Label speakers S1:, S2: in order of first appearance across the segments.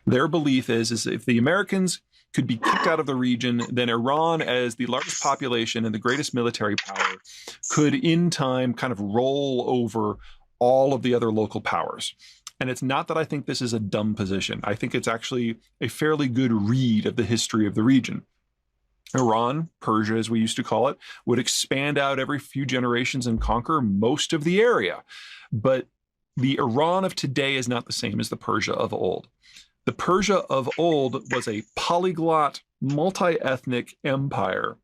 S1: Their belief is if the Americans could be kicked out of the region, then Iran, as the largest population and the greatest military power, could in time kind of roll over all of the other local powers. And it's not that I think this is a dumb position. I think it's actually a fairly good read of the history of the region. Iran, Persia as we used to call it, would expand out every few generations and conquer most of the area. But the Iran of today is not the same as the Persia of old. The Persia of old was a polyglot, multi-ethnic empire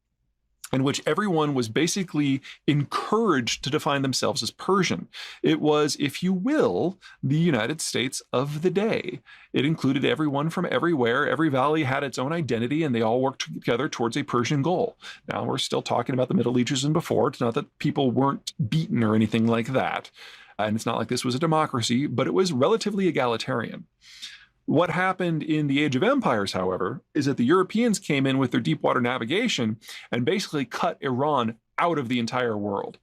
S1: in which everyone was basically encouraged to define themselves as Persian. It was, if you will, the United States of the day. It included everyone from everywhere. Every valley had its own identity, and they all worked together towards a Persian goal. Now, we're still talking about the Middle Ages and before. It's not that people weren't beaten or anything like that. And it's not like this was a democracy, but it was relatively egalitarian. What happened in the Age of Empires, however, is that the Europeans came in with their deep water navigation and basically cut Iran out of the entire world.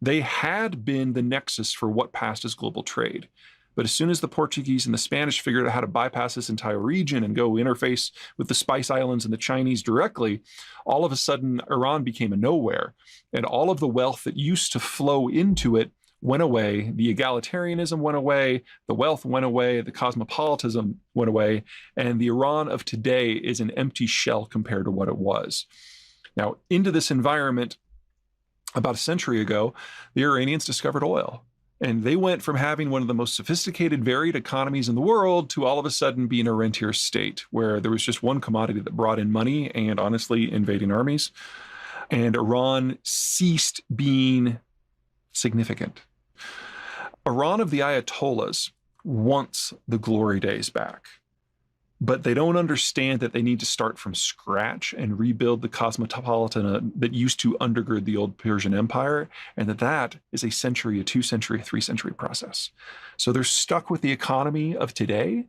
S1: They had been the nexus for what passed as global trade. But as soon as the Portuguese and the Spanish figured out how to bypass this entire region and go interface with the Spice Islands and the Chinese directly, all of a sudden Iran became a nowhere. And all of the wealth that used to flow into it went away, the egalitarianism went away, the wealth went away, the cosmopolitanism went away, and the Iran of today is an empty shell compared to what it was. Now, into this environment, about a century ago, the Iranians discovered oil. And they went from having one of the most sophisticated, varied economies in the world to all of a sudden being a rentier state, where there was just one commodity that brought in money and, honestly, invading armies. And Iran ceased being significant. Iran of the Ayatollahs wants the glory days back, but they don't understand that they need to start from scratch and rebuild the cosmopolitan that used to undergird the old Persian Empire, and that is a century, a 2-century, a 3-century process. So they're stuck with the economy of today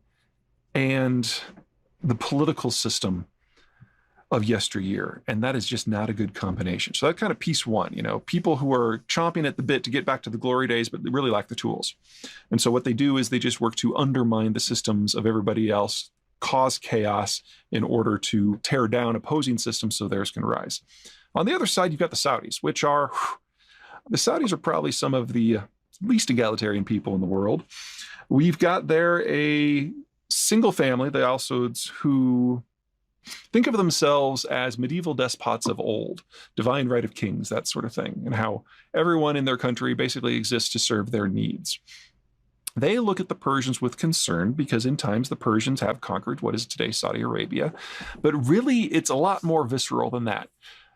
S1: and the political system of yesteryear, and that is just not a good combination. So that's kind of piece one, people who are chomping at the bit to get back to the glory days, but they really lack the tools. And so what they do is they just work to undermine the systems of everybody else, cause chaos in order to tear down opposing systems so theirs can rise. On the other side, you've got the Saudis, which are, the Saudis are probably some of the least egalitarian people in the world. We've got there a single family, the Al Sauds, who think of themselves as medieval despots of old, divine right of kings, that sort of thing, and how everyone in their country basically exists to serve their needs. They look at the Persians with concern because in times the Persians have conquered what is today Saudi Arabia, but really it's a lot more visceral than that.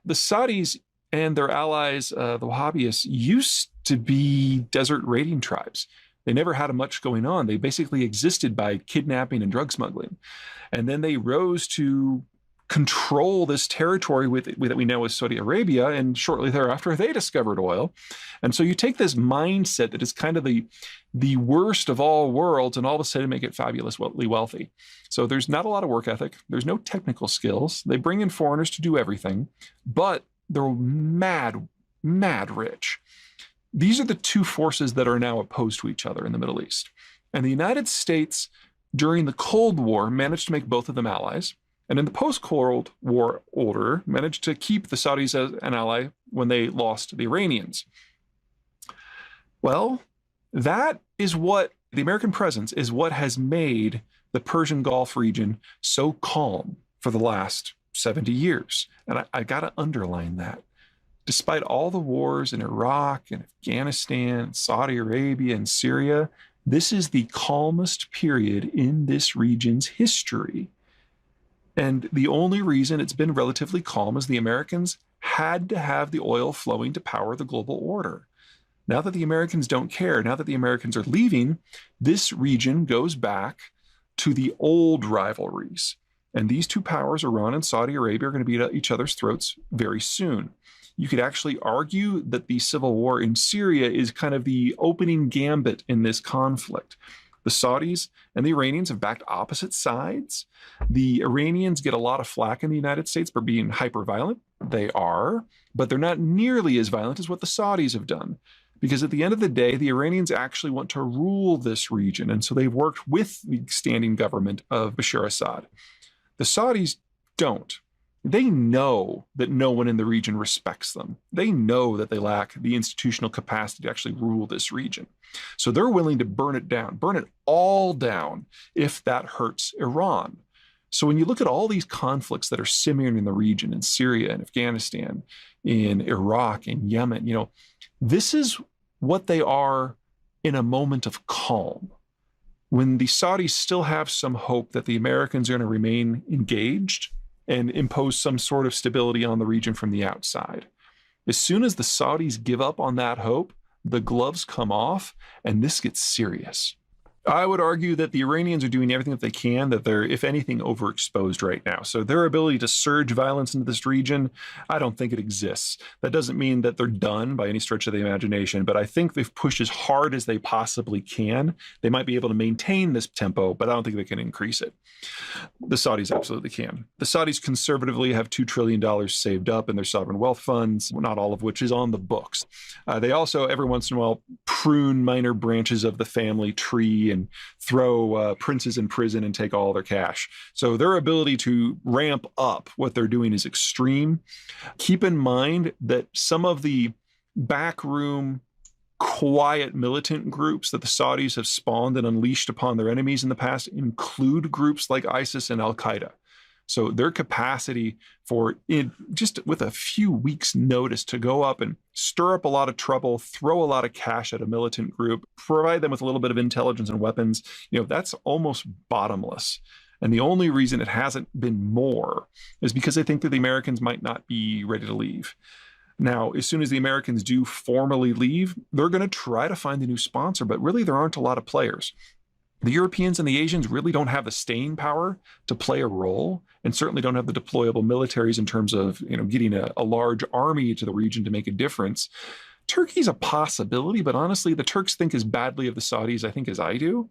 S1: The Saudis and their allies, the Wahhabis, used to be desert raiding tribes. They never had much going on. They basically existed by kidnapping and drug smuggling. And then they rose to control this territory that we know as Saudi Arabia, and shortly thereafter, they discovered oil. And so you take this mindset that is kind of the worst of all worlds and all of a sudden make it fabulously wealthy. So there's not a lot of work ethic. There's no technical skills. They bring in foreigners to do everything, but they're mad rich. These are the two forces that are now opposed to each other in the Middle East. And the United States, during the Cold War, managed to make both of them allies. And in the post-Cold War order, managed to keep the Saudis as an ally when they lost the Iranians. Well, that is what, the American presence is what has made the Persian Gulf region so calm for the last 70 years. And I got to underline that. Despite all the wars in Iraq and Afghanistan, Saudi Arabia, and Syria, this is the calmest period in this region's history. And the only reason it's been relatively calm is the Americans had to have the oil flowing to power the global order. Now that the Americans don't care, now that the Americans are leaving, this region goes back to the old rivalries. And these two powers, Iran and Saudi Arabia, are going to be at each other's throats very soon. You could actually argue that the civil war in Syria is kind of the opening gambit in this conflict. The Saudis and the Iranians have backed opposite sides. The Iranians get a lot of flack in the United States for being hyper-violent. They are, but they're not nearly as violent as what the Saudis have done. because at the end of the day, the Iranians actually want to rule this region. And so they've worked with the standing government of Bashar Assad. The Saudis don't. They know that no one in the region respects them. They know that they lack the institutional capacity to actually rule this region. So they're willing to burn it down, burn it all down if that hurts Iran. So when you look at all these conflicts that are simmering in the region, in Syria and Afghanistan, in Iraq and Yemen, this is what they are in a moment of calm. When the Saudis still have some hope that the Americans are going to remain engaged and impose some sort of stability on the region from the outside. As soon as the Saudis give up on that hope, the gloves come off and this gets serious. I would argue that the Iranians are doing everything that they can, that they're, if anything, overexposed right now. So their ability to surge violence into this region, I don't think it exists. That doesn't mean that they're done by any stretch of the imagination, but I think they've pushed as hard as they possibly can. They might be able to maintain this tempo, but I don't think they can increase it. The Saudis absolutely can. The Saudis conservatively have $2 trillion saved up in their sovereign wealth funds, not all of which is on the books. They also, every once in a while, prune minor branches of the family tree and throw princes in prison and take all their cash. So their ability to ramp up what they're doing is extreme. Keep in mind that some of the backroom, quiet militant groups that the Saudis have spawned and unleashed upon their enemies in the past include groups like ISIS and Al-Qaeda. So their capacity for, just with a few weeks' notice, to go up and stir up a lot of trouble, throw a lot of cash at a militant group, provide them with a little bit of intelligence and weapons, that's almost bottomless. And the only reason it hasn't been more is because they think that the Americans might not be ready to leave. Now, as soon as the Americans do formally leave, they're going to try to find a new sponsor, but really there aren't a lot of players. The Europeans and the Asians really don't have the staying power to play a role, and certainly don't have the deployable militaries in terms of getting a large army to the region to make a difference. Turkey's a possibility, but honestly, the Turks think as badly of the Saudis, I think, as I do.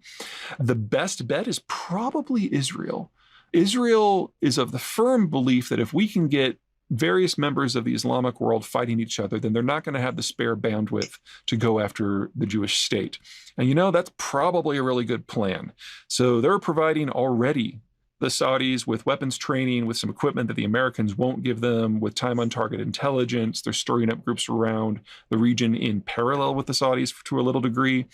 S1: The best bet is probably Israel. Israel is of the firm belief that if we can get various members of the Islamic world fighting each other, then they're not going to have the spare bandwidth to go after the Jewish state. And that's probably a really good plan. So they're providing already the Saudis with weapons training, with some equipment that the Americans won't give them, with time on target intelligence. They're stirring up groups around the region in parallel with the Saudis to a little degree.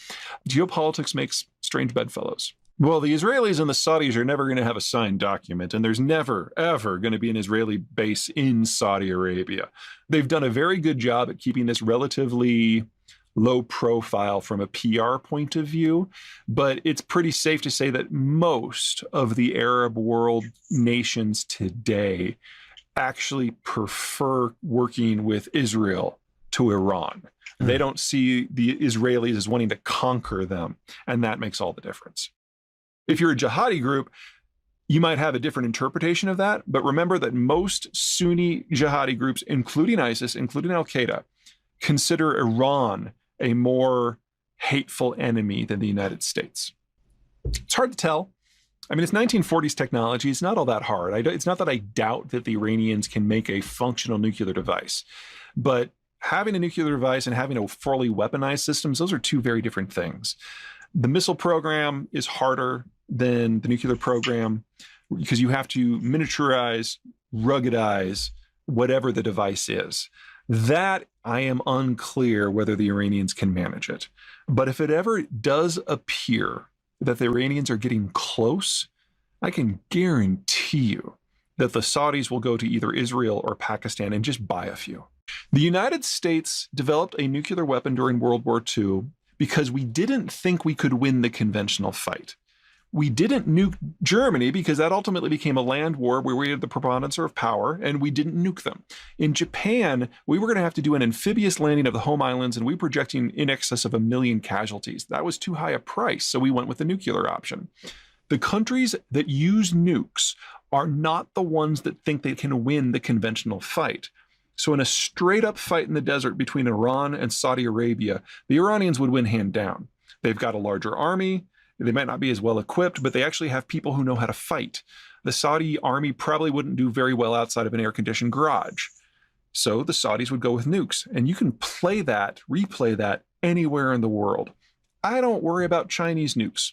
S1: Geopolitics makes strange bedfellows. Well, the Israelis and the Saudis are never going to have a signed document, and there's never, ever going to be an Israeli base in Saudi Arabia. They've done a very good job at keeping this relatively low profile from a PR point of view, but it's pretty safe to say that most of the Arab world nations today actually prefer working with Israel to Iran. They don't see the Israelis as wanting to conquer them, and that makes all the difference. If you're a jihadi group, you might have a different interpretation of that, but remember that most Sunni jihadi groups, including ISIS, including Al-Qaeda, consider Iran a more hateful enemy than the United States. It's hard to tell. I mean, it's 1940s technology. It's not all that hard. It's not that I doubt that the Iranians can make a functional nuclear device, but having a nuclear device and having a fully weaponized systems, those are two very different things. The missile program is harder than the nuclear program because you have to miniaturize, ruggedize whatever the device is. That I am unclear whether the Iranians can manage it. But if it ever does appear that the Iranians are getting close, I can guarantee you that the Saudis will go to either Israel or Pakistan and just buy a few. The United States developed a nuclear weapon during World War II because we didn't think we could win the conventional fight. We didn't nuke Germany because that ultimately became a land war where we had the preponderance of power, and we didn't nuke them. In Japan, we were going to have to do an amphibious landing of the home islands, and we were projecting in excess of 1 million casualties. That was too high a price, so we went with the nuclear option. The countries that use nukes are not the ones that think they can win the conventional fight. So in a straight up fight in the desert between Iran and Saudi Arabia, the Iranians would win hand down. They've got a larger army. They might not be as well equipped, but they actually have people who know how to fight. The Saudi army probably wouldn't do very well outside of an air-conditioned garage. So the Saudis would go with nukes. And you can play that, replay that anywhere in the world. I don't worry about Chinese nukes.